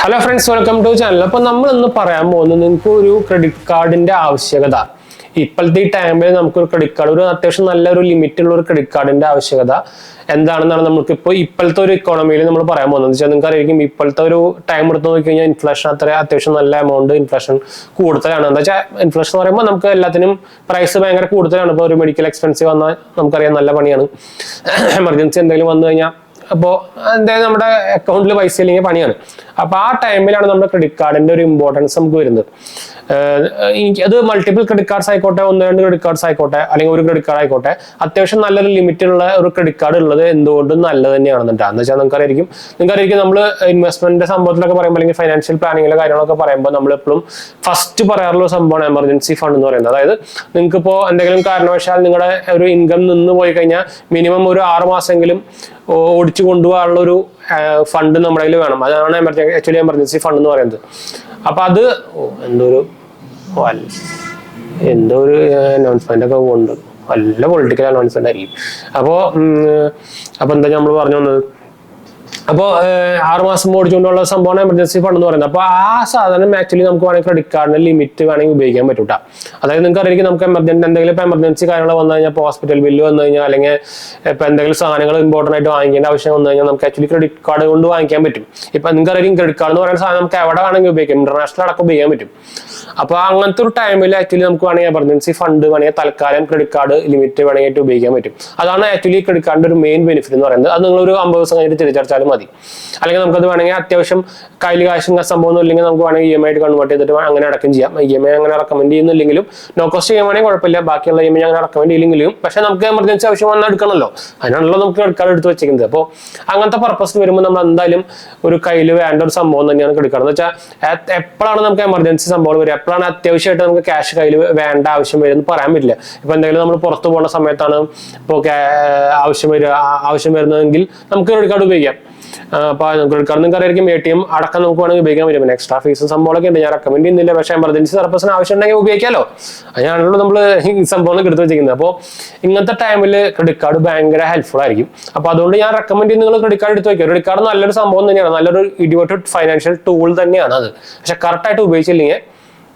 Hello friends, welcome to the channel. അപ്പോൾ നമ്മൾ ഇന്ന് പറയാൻ പോകുന്നത് നിങ്ങൾക്ക് ഒരു ക്രെഡിറ്റ് കാർഡിന്റെ ആവശ്യകത. ഇപ്പോഴത്തെ ഈ ടൈമിൽ നമുക്ക് ഒരു ക്രെഡിറ്റ് കാർഡ് ഒരു അത്യാവശ്യം നല്ലൊരു ലിമിറ്റ് ഉള്ള ഒരു ക്രെഡിറ്റ് കാർഡിന്റെ ആവശ്യകത എന്താണെന്നാണ് നമുക്ക് ഇപ്പോഴത്തെ ഒരു ഇക്കോണമിയിൽ നമ്മൾ പറയാൻ പോകുന്നത്. വെച്ചാൽ നിങ്ങൾക്ക് അറിയാം ഇപ്പോഴത്തെ ഒരു ടൈം എടുത്ത് നോക്കി കഴിഞ്ഞാൽ ഇൻഫ്ലേഷൻ അത്യാവശ്യം നല്ല എമൗണ്ട് ഇൻഫ്ലേഷൻ കൂടുതലാണ്. എന്താ വെച്ചാൽ ഇൻഫ്ലേഷൻ എന്ന് പറയുമ്പോൾ നമുക്ക് എല്ലാത്തിനും പ്രൈസ് ഭയങ്കര കൂടുതലാണ്. ഇപ്പോൾ ഒരു മെഡിക്കൽ എക്സ്പെൻസീവ് വന്നാൽ നമുക്കറിയാം നല്ല പണിയാണ്. എമർജൻസി എന്തെങ്കിലും വന്നു കഴിഞ്ഞാൽ അപ്പോൾ എന്തായാലും നമ്മുടെ അക്കൗണ്ടിൽ പൈസ ഇല്ലെങ്കിൽ പണിയാണ്. അപ്പോൾ ആ ടൈമിലാണ് നമ്മുടെ ക്രെഡിറ്റ് കാർഡിന്റെ ഒരു ഇമ്പോർട്ടൻസ് നമുക്ക് വരുന്നത്. അത് മൾട്ടിപ്പിൾ ക്രെഡിറ്റ് കാർഡ്സ് ആയിക്കോട്ടെ, 1-2 ക്രെഡിറ്റ് കാർഡ്സ് ആയിക്കോട്ടെ, അല്ലെങ്കിൽ ഒരു ക്രെഡിറ്റ് കാർഡ് ആയിക്കോട്ടെ, അത്യാവശ്യം നല്ലൊരു ലിമിറ്റുള്ള ഒരു ക്രെഡിറ്റ് കാർഡ് ഉള്ളത് എന്തുകൊണ്ടും നല്ലത് തന്നെയാണെന്നുണ്ട്. എന്ന് വെച്ചാൽ നിങ്ങൾക്കറിയാം നമ്മൾ ഇൻവെസ്റ്റ്മെന്റിന്റെ സംഭവത്തിലൊക്കെ പറയുമ്പോൾ അല്ലെങ്കിൽ ഫൈനാൻഷ്യൽ പ്ലാനിങ്ങിലെ കാര്യങ്ങളൊക്കെ പറയുമ്പോൾ നമ്മൾ എപ്പോഴും ഫസ്റ്റ് പറയാറുള്ള സംഭവമാണ് എമർജൻസി ഫണ്ട് എന്ന് പറയുന്നത്. അതായത് നിങ്ങൾക്ക് ഇപ്പോൾ എന്തെങ്കിലും കാരണവശാൽ നിങ്ങളുടെ ഒരു ഇൻകം നിന്ന് പോയി കഴിഞ്ഞാൽ മിനിമം ഒരു 6 മാസമെങ്കിലും ഓടിച്ചു കൊണ്ടുപോകാനുള്ള ഒരു ഫണ്ട് നമ്മുടെ കയ്യിൽ വേണം. അതാണ് ആക്ച്വലി എമർജൻസി ഫണ്ട് എന്ന് പറയുന്നത്. അപ്പൊ അത് എന്തോ ഒരു അനൗൺസ്മെന്റ് ഒക്കെ ഉണ്ട്, നല്ല പൊളിറ്റിക്കൽ അനൗൺസ്മെന്റ് ആയിരിക്കും. അപ്പൊ എന്താ നമ്മൾ പറഞ്ഞു വന്നത്, അപ്പോൾ 6 മാസം ഓടിച്ചുകൊണ്ടുള്ള സംഭവമാണ് എമർജൻസി ഫണ്ട് എന്ന് പറയുന്നത്. അപ്പോൾ ആ സാധനം ആക്ച്വലി നമുക്ക് വേണമെങ്കിൽ ക്രെഡിറ്റ് കാർഡിന് ലിമിറ്റ് വേണമെങ്കിൽ ഉപയോഗിക്കാൻ പറ്റൂട്ട. അതായത് നിങ്ങൾക്ക് അറിയാം നമുക്ക് എന്തെങ്കിലും ഇപ്പൊ എമർജൻസി കാര്യങ്ങൾ വന്നു കഴിഞ്ഞാൽ, ഇപ്പോൾ ഹോസ്പിറ്റൽ ബില്ല് വന്നു കഴിഞ്ഞാൽ, അല്ലെങ്കിൽ ഇപ്പൊ എന്തെങ്കിലും സാധനങ്ങൾ ഇമ്പോർട്ടൻ്റ് ആയിട്ട് വാങ്ങിക്കേണ്ട ആവശ്യം വന്നു കഴിഞ്ഞാൽ നമുക്ക് ആക്ച്വലി ക്രെഡിറ്റ് കാർഡ് കൊണ്ട് വാങ്ങിക്കാൻ പറ്റും. ഇപ്പൊ നിങ്ങൾക്ക് അറിയാം ക്രെഡിറ്റ് കാർഡ് എന്ന് പറയുന്ന സാധനം നമുക്ക് എവിടെ വേണമെങ്കിൽ ഉപയോഗിക്കാം, ഇന്റർനാഷണൽ അടക്കം ഉപയോഗിക്കാൻ പറ്റും. അപ്പൊ അങ്ങനത്തെ ഒരു ടൈമിൽ ആക്ച്വലി നമുക്ക് വേണമെങ്കിൽ എമർജൻസി ഫണ്ട് വേണമെങ്കിൽ തൽക്കാലം ക്രെഡിറ്റ് കാർഡ് ലിമിറ്റ് വേണമെങ്കിൽ ഉപയോഗിക്കാൻ പറ്റും. അതാണ് ആക്ച്വലി ക്രെഡിറ്റ് കാർഡിന്റെ ഒരു മെയിൻ ബെനിഫിറ്റ് എന്ന് പറയുന്നത്. അത് നിങ്ങൾ ഒരു 50 ദിവസം കഴിഞ്ഞിട്ട് തിരിച്ചടച്ചാലും മതി. അല്ലെങ്കിൽ നമുക്കത് വേണമെങ്കിൽ അത്യാവശ്യം കയ്യിൽ കാശും സംഭവം ഇല്ലെങ്കിൽ നമുക്ക് വേണമെങ്കിൽ EMI ആയിട്ട് കൺവേർട്ട് ചെയ്തിട്ട് അങ്ങനെ അടക്കം ചെയ്യാം. EMI അങ്ങനെ റെക്കമെൻഡ് ചെയ്യുന്നില്ലെങ്കിലും നോ കോസ്റ്റ് ചെയ്യുവാണെങ്കിൽ കുഴപ്പമില്ല. ബാക്കിയുള്ള EMI അങ്ങനെ റെക്കമെൻഡ് ചെയ്യില്ലെങ്കിലും പക്ഷെ നമുക്ക് എമർജൻസി ആവശ്യം വന്നാൽ എടുക്കണമല്ലോ, അതിനാണല്ലോ നമുക്ക് ക്രെഡിറ്റ് കാർഡ് എടുത്ത് വെച്ചിരിക്കുന്നത്. അപ്പോൾ അങ്ങനത്തെ പർപ്പസിന് വരുമ്പോൾ നമ്മൾ എന്തായാലും ഒരു കയ്യിൽ വേണ്ട ഒരു സംഭവം തന്നെയാണ് ക്രെഡിറ്റ് കാർഡ്. എന്ന് വെച്ചാൽ എപ്പോഴാണ് നമുക്ക് എമർജൻസി സംഭവം വരിക, എപ്പോഴാണ് അത്യാവശ്യമായിട്ട് നമുക്ക് ക്യാഷ് കയ്യിൽ വേണ്ട ആവശ്യം വരുമെന്ന് പറയാൻ പറ്റില്ല. ഇപ്പൊ എന്തെങ്കിലും നമ്മൾ പുറത്തു പോകുന്ന സമയത്താണ് ഇപ്പോൾ ആവശ്യം വരുന്നതെങ്കിൽ നമുക്ക് ക്രെഡിറ്റ് കാർഡ് ഉപയോഗിക്കാം. അപ്പൊ ക്രെഡിറ്റ് കാർഡ് നിങ്ങൾക്ക് അറിയാം ATM അടക്കം നമുക്ക് വേണമെങ്കിൽ ഉപയോഗിക്കാൻ പറ്റും. പിന്നെ എക്സ്ട്രാ ഫീസും സംഭവമൊക്കെ ഉണ്ട്, ഞാൻ റെക്കമെൻഡ് ചെയ്യുന്നില്ല. പക്ഷേ എമർജൻസി പർപ്പസിന് ആവശ്യം ഉണ്ടെങ്കിൽ ഉപയോഗിക്കാമല്ലോ, അതിനാണല്ലോ നമ്മൾ ഈ സംഭവം എടുത്ത് വെച്ചിരിക്കുന്നത്. അപ്പോൾ ഇങ്ങനത്തെ ടൈമിൽ ക്രെഡിറ്റ് കാർഡ് ഭയങ്കര ഹെൽപ്ഫുൾ ആയിരിക്കും. അപ്പോൾ അതുകൊണ്ട് ഞാൻ റെക്കമെൻഡ് ചെയ്യുന്നത് നിങ്ങൾ ക്രെഡിറ്റ് കാർഡ് എടുത്ത് വയ്ക്കുക. ക്രെഡിറ്റ് കാർഡ് നല്ലൊരു സംഭവം തന്നെയാണ്, നല്ലൊരു ഇഡിയോട്ട് ഫൈനാൻഷ്യൽ ടൂൾ തന്നെയാണ് അത്. പക്ഷെ കറക്റ്റായിട്ട് ഉപയോഗിച്ചില്ലെങ്കിൽ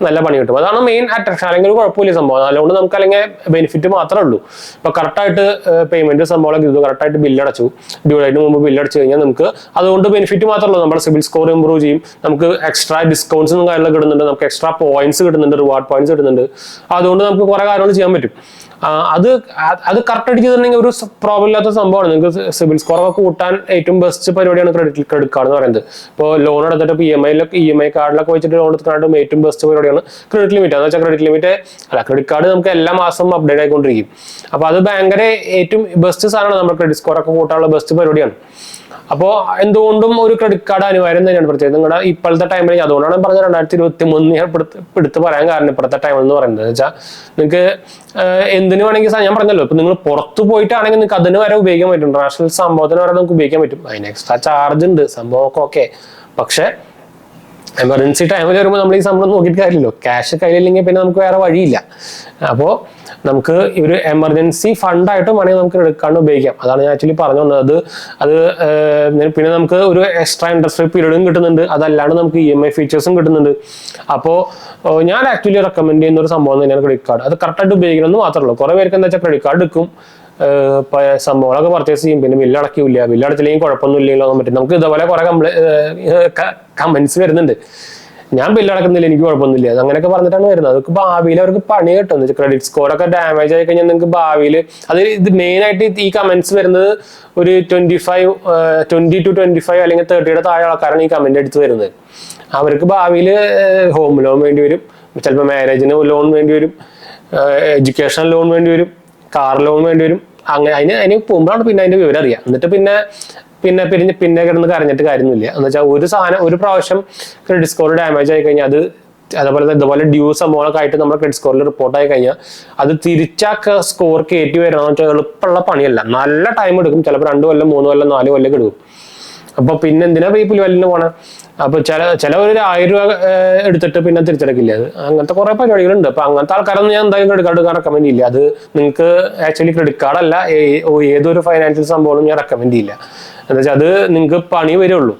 നല്ല പണി കിട്ടും. അതാണ് മെയിൻ അട്രാക്ഷൻ. അല്ലെങ്കിൽ ഒരു കുഴപ്പമില്ല സംഭവം, അതുകൊണ്ട് നമുക്ക് അല്ലെങ്കിൽ ബെനിഫിറ്റ് മാത്രമേ ഉള്ളൂ. ഇപ്പൊ കറക്റ്റായിട്ട് പേയ്മെന്റ് സംഭവങ്ങളൊക്കെ ഇത് കറക്റ്റായിട്ട് ബില്ലടച്ചു, ഡ്യൂ ഡേറ്റിന് മുമ്പ് ബില്ലടച്ചു കഴിഞ്ഞാൽ നമുക്ക് അതുകൊണ്ട് ബെനിഫിറ്റ് മാത്രമേ ഉള്ളൂ. നമ്മുടെ സിബിൽ സ്കോർ ഇംപ്രൂവ് ചെയ്യും, നമുക്ക് എക്സ്ട്രാ ഡിസ്കൗണ്ട്സും കാര്യങ്ങളൊക്കെ കിട്ടുന്നുണ്ട്, നമുക്ക് എക്സ്ട്രാ പോയിന്റ്സ് കിട്ടുന്നുണ്ട്, റിവാർഡ് പോയിന്റ്സ് കിട്ടുന്നുണ്ട്. അതുകൊണ്ട് നമുക്ക് കുറെ കാര്യങ്ങൾ ചെയ്യാൻ പറ്റും. അത് കറക്റ്റ് ആയിട്ട് ചെയ്തിട്ടുണ്ടെങ്കിൽ ഒരു പ്രോബ്ലം ഇല്ലാത്ത സംഭവമാണ്. നിങ്ങൾക്ക് സിബിൽ സ്കോർ ഒക്കെ കൂട്ടാൻ ഏറ്റവും ബെസ്റ്റ് പരിപാടിയാണ് ക്രെഡിറ്റ് കാർഡ് എന്ന് പറയുന്നത്. ഇപ്പോൾ ലോൺ എടുത്തിട്ട് EMI കാർഡിലൊക്കെ വെച്ചിട്ട് ലോൺ എടുത്തിട്ട് ഏറ്റവും ബെസ്റ്റ് പരിപാടിയാണ് ക്രെഡിറ്റ് ലിമിറ്റ്. എന്ന് വെച്ചാൽ ക്രെഡിറ്റ് കാർഡ് നമുക്ക് എല്ലാ മാസവും അപ്ഡേറ്റ് ആയിക്കൊണ്ടിരിക്കും. അപ്പൊ അത് ഭയങ്കര ഏറ്റവും ബെസ്റ്റ് സാധനമാണ്, നമ്മുടെ ക്രെഡിറ്റ് സ്കോർ ഒക്കെ കൂട്ടാനുള്ള ബെസ്റ്റ് പരിപാടിയാണ്. അപ്പോൾ എന്തുകൊണ്ടും ഒരു ക്രെഡിറ്റ് കാർഡ് അനിവാര്യം തന്നെയാണ്, പ്രത്യേകിച്ച് നിങ്ങളുടെ ഇപ്പോഴത്തെ ടൈമിൽ. അതുകൊണ്ടാണ് ഞാൻ പറഞ്ഞത് 2023 ഞാൻ എടുത്ത് പറയാൻ കാരണം. ഇപ്പോഴത്തെ ടൈം എന്ന് പറയുന്നത് വെച്ചാൽ നിങ്ങൾക്ക് എന്തിനു വേണമെങ്കിൽ ഞാൻ പറഞ്ഞല്ലോ, ഇപ്പൊ നിങ്ങൾ പുറത്ത് പോയിട്ടാണെങ്കിൽ നിങ്ങൾക്ക് അതിന് വരെ ഉപയോഗിക്കാൻ പറ്റും, ഇന്റർനാഷണൽ സംഭവത്തിന് വരെ നമുക്ക് ഉപയോഗിക്കാൻ പറ്റും. അതിന് എക്സ്ട്രാ ചാർജ് ഉണ്ട് സംഭവമൊക്കെ ഓക്കെ. പക്ഷെ എമർജൻസി ടൈമിൽ വരുമ്പോൾ നമ്മൾ ഈ സംഭവം നോക്കിയിട്ട് കാര്യമില്ലല്ലോ, ക്യാഷ് കയ്യിലില്ലെങ്കിൽ പിന്നെ നമുക്ക് വേറെ വഴിയില്ല. അപ്പോൾ നമുക്ക് ഒരു എമർജൻസി ഫണ്ടായിട്ട് വേണമെങ്കിൽ നമുക്ക് ക്രെഡിറ്റ് കാർഡ് ഉപയോഗിക്കാം. അതാണ് ഞാൻ ആക്ച്വലി പറഞ്ഞു വന്നത്. അത് പിന്നെ നമുക്ക് ഒരു എക്സ്ട്രാ ഇൻട്രസ്റ്റ് റേറ്റ് പീരീഡും കിട്ടുന്നുണ്ട്, അതല്ലാണ്ട് നമുക്ക് EMI ഫീച്ചേഴ്സും കിട്ടുന്നുണ്ട്. അപ്പോൾ ഞാൻ ആക്ച്വലി റെക്കമെൻഡ് ചെയ്യുന്ന ഒരു സംഭവം തന്നെയാണ് ക്രെഡിറ്റ് കാർഡ്. അത് കറക്റ്റായിട്ട് ഉപയോഗിക്കണമെന്ന് മാത്രമേ ഉള്ളൂ. കുറെ പേർക്ക് എന്താ വെച്ചാൽ ക്രെഡിറ്റ് കാർഡ് എടുക്കും, സംഭവങ്ങളൊക്കെ പർച്ചേസ് ചെയ്യും, പിന്നെ ബില്ലടക്കില്ല, ബില്ലടച്ചില്ലെങ്കിൽ കുഴപ്പമൊന്നുമില്ലല്ലോ എന്ന് പറ്റും. നമുക്ക് ഇതേപോലെ കുറെ കമന്റ്സ് വരുന്നുണ്ട്, ഞാൻ ബില്ലടക്കുന്നില്ല എനിക്ക് കുഴപ്പമൊന്നുമില്ല, അങ്ങനെയൊക്കെ പറഞ്ഞിട്ടാണ് വരുന്നത്. അതൊക്കെ ഭാവിയിൽ അവർക്ക് പണി കിട്ടും. ക്രെഡിറ്റ് സ്കോർ ഒക്കെ ഡാമേജ് ആയി കഴിഞ്ഞാൽ നിങ്ങൾക്ക് ഭാവിയിൽ ഇത് മെയിൻ ആയിട്ട് ഈ കമന്റ്സ് വരുന്നത് ഒരു 20 to 25 അല്ലെങ്കിൽ 30 താഴെ ആൾക്കാരാണ് ഈ കമന്റ് എടുത്ത് വരുന്നത്. അവർക്ക് ഭാവിയിൽ ഹോം ലോൺ വേണ്ടി വരും, ചിലപ്പോൾ മാരേജിന് ലോൺ വേണ്ടി വരും, എഡ്യൂക്കേഷൻ ലോൺ വേണ്ടി വരും, കാർ ലോൺ വേണ്ടി വരും. അങ്ങനെ അതിന് പോകുമ്പോഴാണ് പിന്നെ അതിന്റെ വിവരം അറിയാം. എന്നിട്ട് പിന്നെ കിടന്ന് കരഞ്ഞിട്ട് കാര്യമൊന്നുമില്ല. എന്ന് വെച്ചാൽ ഒരു പ്രാവശ്യം ക്രെഡിറ്റ് സ്കോർ ഡാമേജ് ആയി കഴിഞ്ഞാൽ ഇതുപോലെ ഡ്യൂ സംഭവങ്ങളൊക്കെ ആയിട്ട് നമ്മുടെ ക്രെഡിറ്റ് സ്കോറിൽ റിപ്പോർട്ട് ആയി കഴിഞ്ഞാൽ അത് തിരിച്ചാ സ്കോർ കയറ്റി വരണമെന്ന് വെച്ചാൽ എളുപ്പമുള്ള പണിയല്ല, നല്ല ടൈം എടുക്കും. ചിലപ്പോൾ 2 കൊല്ലം 3 കൊല്ലം 4 കൊല്ലം എടുക്കും. അപ്പൊ പിന്നെ എന്തിനാ ഈ പുലിവലിന് പോണേ? അപ്പൊ ചില ഒരു 1000 രൂപ എടുത്തിട്ട് പിന്നെ തിരിച്ചടക്കില്ല. അത് അങ്ങനത്തെ കുറെ പരിപാടികളുണ്ട്. അപ്പൊ അങ്ങനത്തെ ആൾക്കാരൊന്നും ഞാൻ എന്തായാലും ക്രെഡിറ്റ് കാർഡ് റെക്കമെൻഡ് ചെയ്യില്ല. അത് നിങ്ങൾക്ക് ആക്ച്വലി ക്രെഡിറ്റ് കാർഡ് അല്ല, ഏതൊരു ഫൈനാൻഷ്യൽ സംഭവം ഞാൻ റെക്കമെൻഡ് ചെയ്യില്ല. എന്താ വെച്ചാൽ അത് നിങ്ങൾക്ക് പണി വരുള്ളൂ.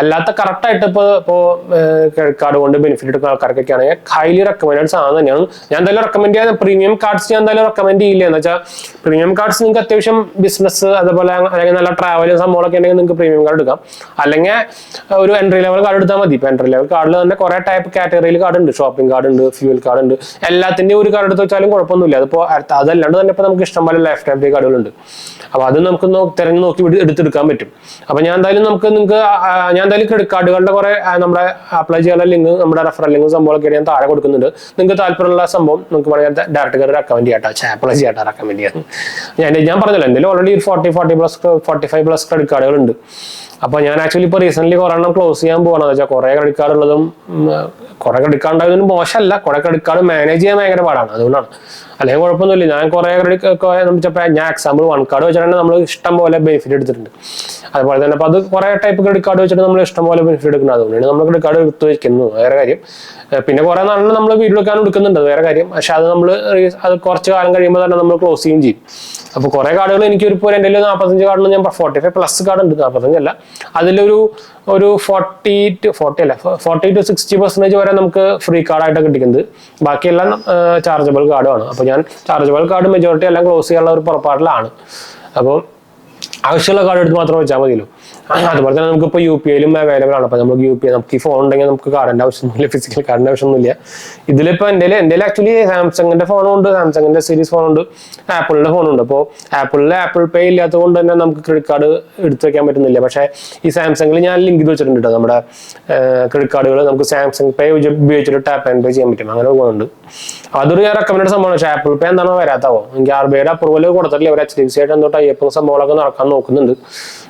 അല്ലാത്ത കറക്റ്റ് ആയിട്ട് ഇപ്പോൾ ക്രെഡിറ്റ് കാർഡ് കൊണ്ട് ബെനിഫിറ്റ് എടുക്കുന്ന ആൾക്കാർക്കൊക്കെ ആണെങ്കിൽ ഹൈലി റെക്കമെൻഡഡ് സാധനം തന്നെയാണ്. ഞാൻ എന്തായാലും റെക്കമെൻഡ് ചെയ്യാൻ പ്രീമിയം കാർഡ്സ് ഞാൻ എന്തായാലും റെക്കമെൻഡ് ചെയ്യില്ല. എന്ന് വെച്ചാൽ പ്രീമിയം കാർഡ്സ് നിങ്ങൾക്ക് അത്യാവശ്യം ബിസിനസ് അതുപോലെ അല്ലെങ്കിൽ നല്ല ട്രാവലും സംഭവങ്ങളൊക്കെ ഉണ്ടെങ്കിൽ നിങ്ങൾക്ക് പ്രീമിയം കാർഡ് എടുക്കാം. അല്ലെങ്കിൽ ഒരു എൻട്രി ലെവൽ കാർഡ് എടുത്താൽ മതി. ഇപ്പൊ എൻട്രി ലെവൽ കാർഡിൽ തന്നെ കുറെ ടൈപ്പ് കാറ്റഗറിയിൽ കാർഡ് ഉണ്ട്. ഷോപ്പിംഗ് കാർഡ് ഉണ്ട്, ഫ്യൂൽ കാർഡ് ഉണ്ട്, എല്ലാത്തിന്റെയും ഒരു കാർഡ് എടുത്ത് വെച്ചാലും കുഴപ്പമൊന്നുമില്ല. അതിപ്പോ അതല്ലാണ്ട് തന്നെ ഇപ്പൊ നമുക്ക് ഇഷ്ടംപോലെ ലൈഫ് ടൈം ഫ്രീ കാർഡുകളുണ്ട്. അപ്പൊ അത് നമുക്ക് തിരഞ്ഞു നോക്കി എടുത്തെടുക്കാൻ പറ്റും. അപ്പൊ ഞാൻ എന്തായാലും ഞാൻ എന്തായാലും ക്രെഡിറ്റ് കാർഡുകളുടെ കുറെ നമ്മുടെ അപ്ലൈ ചെയ്യാനുള്ള ലിങ്ക്, നമ്മുടെ റെഫറൽ ലിങ്ക് സംഭവമൊക്കെ ഞാൻ താഴെ കൊടുക്കുന്നുണ്ട്. നിങ്ങൾക്ക് താല്പര്യമുള്ള സംഭവം നിങ്ങൾക്ക് വേണമെങ്കിൽ ഡയറക്റ്റ് കയറി റെക്കമെൻഡ് ചെയ്യാട്ടോ, അപ്ലൈ ചെയ്യാട്ടോ, റെക്കമെൻഡ് ചെയ്യാം. ഞാൻ പറഞ്ഞല്ലോ എന്തെങ്കിലും ഓൾറെഡി 45+ ക്രെഡിറ്റ് കാർഡുകൾ ഉണ്ട്. അപ്പൊ ഞാൻ ആക്ച്വലി ഇപ്പൊ റീസെന്റ് കുറെ എണ്ണം ക്ലോസ് ചെയ്യാൻ പോകണമെന്ന് വെച്ചാൽ കുറെ ക്രെഡിറ്റ് കാർഡ് ഉള്ളതും കുറെ ക്രെഡിറ്റ് കാർഡ് ഉണ്ടായതൊന്നും മോശമല്ല, കുറെ ക്രെഡിറ്റ് കാർഡ് മാനേജ് ചെയ്യാൻ ഭയങ്കര പാടാണ്. അതുകൊണ്ടാണ്, അല്ലെങ്കിൽ കുഴപ്പമൊന്നുമില്ല. ഞാൻ കുറെ ഞാൻ എക്സാമ്പിൾ 1 കാർഡ് വെച്ചിട്ടുണ്ടെങ്കിൽ നമ്മൾ ഇഷ്ടം പോലെ ബെനിഫിറ്റ് എടുത്തിട്ടുണ്ട്. അതുപോലെ തന്നെ അപ്പൊ അത് കുറെ ടൈപ്പ് ക്രെഡിറ്റ് കാർഡ് വെച്ചിട്ട് നമ്മൾ ഇഷ്ടം പോലെ ബെനിഫിറ്റ് എടുക്കുന്നത്. അതുകൊണ്ടാണ് നമ്മൾ ക്രെഡിറ്റ് കാർഡ് എടുത്ത് വെക്കുന്നത്, വേറെ കാര്യം. പിന്നെ കുറെ നാളിൽ നമ്മൾ വീഡിയോ എടുക്കാൻ എടുക്കുന്നുണ്ട്, വേറെ കാര്യം. പക്ഷെ അത് കുറച്ച് കാലം കഴിയുമ്പോൾ തന്നെ നമ്മൾ ക്ലോസ് ചെയ്യുകയും ചെയ്യും. അപ്പൊ കുറെ കാർഡുകൾ എനിക്ക് ഇപ്പോൾ എൻ്റെ 45 കാർഡിൽ ഞാൻ 45+ കാർഡ് ഉണ്ട്, 45 അല്ല, അതിലൊരു 40 to 60% വരെ നമുക്ക് ഫ്രീ കാർഡായിട്ട് കിട്ടിക്കുന്നത്. ബാക്കിയെല്ലാം ചാർജബിൾ കാർഡുമാണ്. അപ്പൊ ഞാൻ ചാർജബിൾ കാർഡ് മെജോറിറ്റി എല്ലാം ക്ലോസ് ചെയ്യാനുള്ള ഒരു പുറപ്പാടിലാണ്. അപ്പോൾ ആവശ്യമുള്ള കാർഡ് എടുത്ത് മാത്രം വെച്ചാൽ മതിയല്ലോ. അതുപോലെ തന്നെ നമുക്ക് ഇപ്പോൾ UPI-ലും അവൈലബിൾ ആണ്. അപ്പൊ നമുക്ക് നമുക്ക് ഈ ഫോൺ ഉണ്ടെങ്കിൽ നമുക്ക് കാർഡിന്റെ ആവശ്യമൊന്നുമില്ല, ഫിസിക്കൽ കാർഡിന്റെ ആവശ്യമൊന്നുമില്ല. ഇതിലിപ്പോൾ എൻ്റെ ആക്ച്വലി സാംസങ്ങിന്റെ ഫോണുണ്ട്, സാംസങ്ങിന്റെ സീരീസ് ഫോണുണ്ട്, ആപ്പിളിന്റെ ഫോണുണ്ട്. അപ്പോൾ ആപ്പിൾ പേ ഇല്ലാത്തത് കൊണ്ട് തന്നെ നമുക്ക് ക്രെഡിറ്റ് കാർഡ് എടുത്ത് വെക്കാൻ പറ്റുന്നില്ല. പക്ഷേ ഈ സാംസങ്ങിൽ ഞാൻ ലിങ്ക് ചെയ്ത് വെച്ചിട്ടുണ്ട് കേട്ടോ, നമ്മുടെ ക്രെഡിറ്റ് കാർഡുകൾ നമുക്ക് സാംസങ് പേ ഉപയോഗിച്ചിട്ട് ടാപ്പ് ആൻഡ് പേ ചെയ്യാൻ പറ്റും. അങ്ങനെ പോകുന്നുണ്ട്. അതൊരു ഞാൻ റെക്കമെൻഡ് സംഭവമാണ്. പക്ഷേ ആപ്പിൾ പേ എന്താണോ വരാത്താവോ, എനിക്ക് RBIയുടെ അപ്രൂവൽ കൊടുത്തിട്ടില്ല. അവർ HDFC ആയിട്ട് എന്തോ ടൈപ്പും സംഭവങ്ങളൊക്കെ നടക്കാൻ നോക്കുന്നുണ്ട്.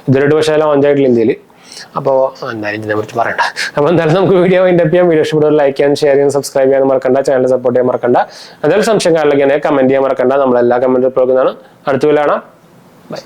ഇതിലായിട്ട് പക്ഷേ ലോഞ്ച് ആയിട്ടില്ല ഇന്ത്യയിൽ. അപ്പോൾ എന്തായാലും ഇതിനെ കുറിച്ച് പറയണ്ട. അപ്പോൾ എന്തായാലും നമുക്ക് വീഡിയോ വൈൻഡപ്പ് ചെയ്യാം. വീഡിയോ ഇഷ്ടപ്പെടുക ലൈക്ക് ചെയ്യാൻ, ഷെയർ ചെയ്യാൻ, സബ്സ്ക്രൈബ് ചെയ്യാൻ മറക്കണ്ട. ചാനൽ സപ്പോർട്ട് ചെയ്യാൻ മറക്കണ്ട. എന്തായാലും സംശയം കാര്യങ്ങളൊക്കെ കമന്റ് ചെയ്യാൻ മറക്കണ്ട. നമ്മളെല്ലാ കമന്റ് റിപ്ലൈ കൊടുക്കുന്നതാണ്. അടുത്ത വീഡിയോ കാണാം. ബൈ.